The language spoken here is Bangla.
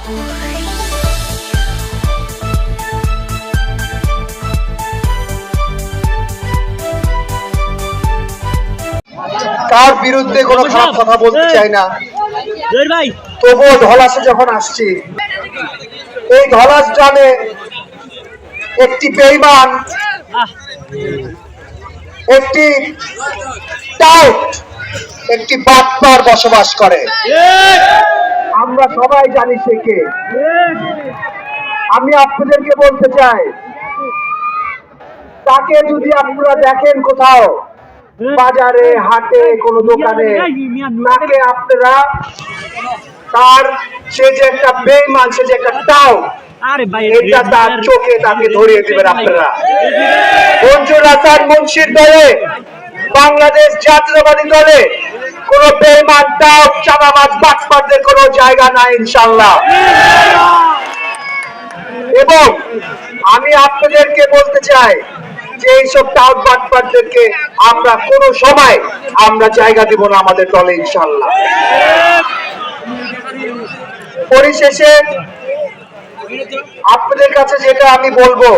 কার বিরুদ্ধে কোনো খারাপ কথা বলতে চাই না, তবুও ধলাসে যখন আসছি, এই ধলাস গ্রামে একটি বেঈমান, একটি টাউট, একটি বাটপার বসবাস করে। আমরা সবাই জানি সে কে। আমি আপনাদেরকে বলতে চাই, তাকে যদি আপনারা দেখেন কোথাও বাজারে, হাটে, কোনো দোকানে, তাকে আপনারা তার সে যে একটা বেঈমান, সে যে একটা টাউট, এটা তার চোখে তাকে ধরিয়ে দেবেন আপনারা। মঞ্জুর হাসান মুন্সির দলে, বাংলাদেশ জাতীয়তাবাদী দলে কোন বেঈমান, টাউট, চাঁদাবাজ, বাটপারদের কোনো জায়গা নাই ইনশাআল্লাহ। এবং আমি আপনাদেরকে বলতে চাই যে এইসব টাউট, বাটপারদেরকে আমরা কোনো সময় আমরা জায়গা দিব না আমাদের দলে ইনশাআল্লাহ। পরিশেষে আপনাদের কাছে যেটা আমি বলবো,